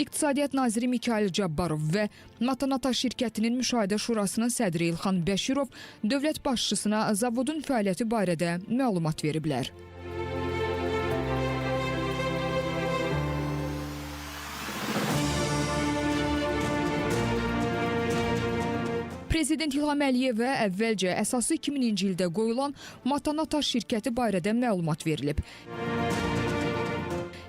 İqtisadiyyat naziri Mikayıl Cabbarov və Matanata şirkətinin müşahidə şurasının sədri İlxan Bəşirov dövlət başçısına zavodun fəaliyyəti barədə məlumat veriblər. Prezident İlham Əliyevə əvvəlcə əsası 2000-ci ildə qoyulan Matanata şirkəti barədə məlumat verilib.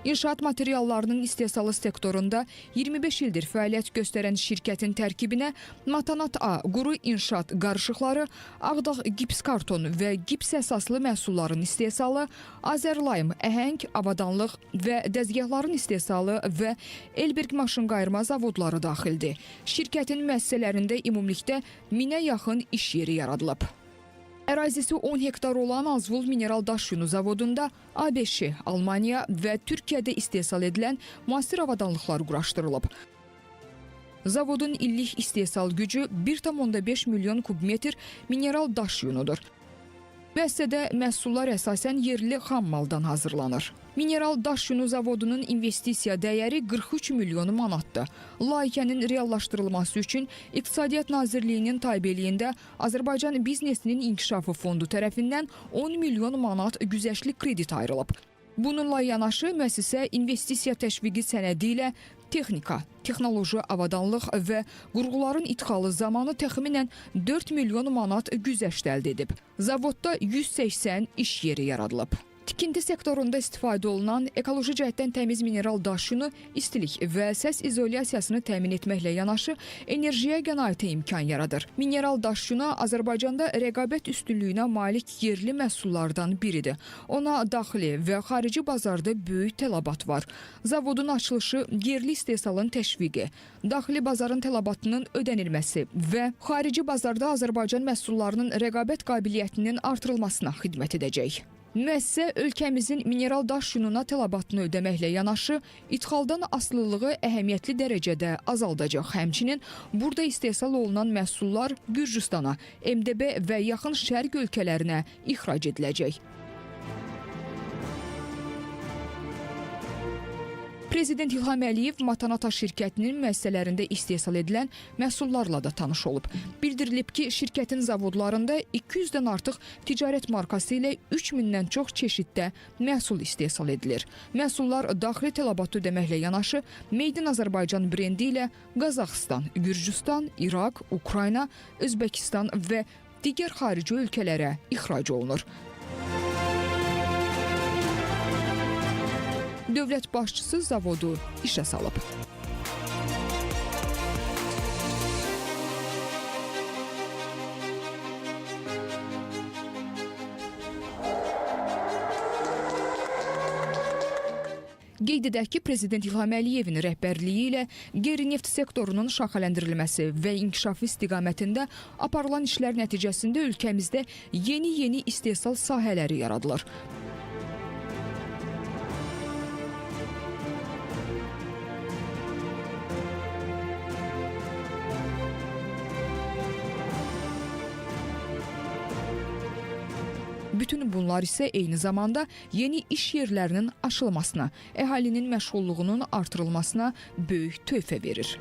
İnşaat materiallarının istehsalı sektorunda 25 ildir fəaliyyət göstərən şirkətin tərkibinə Matanat A quru inşaat qarışıqları, Ağdağ gips karton və gips əsaslı məhsulların istehsalı, Azərlayım əhəng, avadanlıq və dəzgahların istehsalı və Elberg maşın qayırma zavodları daxildir. Şirkətin müəssisələrində ümumilikdə 1000-ə yaxın iş yeri yaradılıb. Ərazisi 10 hektar olan Azvul Mineral Daş Yunu zavodunda ABŞ, Almaniya və Türkiyədə istehsal edilən müasir avadanlıqlar quraşdırılıb. Zavodun illik istehsal gücü 1,5 milyon kubmetr mineral daş yunudur. Müəssisədə məhsullar əsasən yerli xam maldan hazırlanır. Mineral daş yunu zavodunun investisiya dəyəri 43 milyon manatdır. Layihənin reallaşdırılması üçün İqtisadiyyat Nazirliyinin tabeliyində Azərbaycan Biznesinin İnkişafı Fondu tərəfindən 10 milyon manat güzəştli kredit ayrılıb. Bununla yanaşı müəssisə investisiya təşviqi sənədi ilə texnika, texnoloji avadanlıq və qurğuların idxalı zamanı təxminən 4 milyon manat güzəşt əldə edib. Zavodda 180 iş yeri yaradılıb. Tikinti sektorunda istifadə olunan ekoloji cəhətdən təmiz mineral daş yunu istilik və səs izolyasiyasını təmin etməklə yanaşı enerjiyə qənaətə imkan yaradır. Mineral daş yunu Azərbaycanda rəqabət üstünlüyünə malik yerli məhsullardan biridir. Ona daxili və xarici bazarda böyük tələbat var. Zavodun açılışı yerli istehsalın təşviqi, daxili bazarın tələbatının ödənilməsi və xarici bazarda Azərbaycan məhsullarının rəqabət qabiliyyətinin artırılmasına xidmət edəcək. Müəssisə ölkəmizin mineral daş yununa tələbatını ödəməklə yanaşı, idxaldan asılılığı əhəmiyyətli dərəcədə azaldacaq. Həmçinin burada istehsal olunan məhsullar Gürcüstana, MDB və yaxın şərq ölkələrinə ixrac ediləcək. Prezident İlham Əliyev Matanata şirkətinin müəssisələrində istehsal edilən məhsullarla da tanış olub. Bildirilib ki, şirkətin zavodlarında 200-dən artıq ticarət markası ilə 3000-dən çox çeşiddə məhsul istehsal edilir. Məhsullar daxili tələbatı ödəməklə yanaşı, Made in Azərbaycan brendi ilə Qazaxıstan, Gürcüstan, İraq, Ukrayna, Özbəkistan və digər xarici ölkələrə ixrac olunur. Dövlət başçısı zavodu işə salıb. Qeyd edək ki, Prezident İlham Əliyevin rəhbərliyi ilə qeyri-neft sektorunun şaxələndirilməsi və inkişafı istiqamətində aparılan işlər nəticəsində ölkəmizdə yeni istehsal sahələri yaradılır. Bütün bunlar isə eyni zamanda yeni iş yerlərinin açılmasına, əhalinin məşğulluğunun artırılmasına böyük töhfə verir.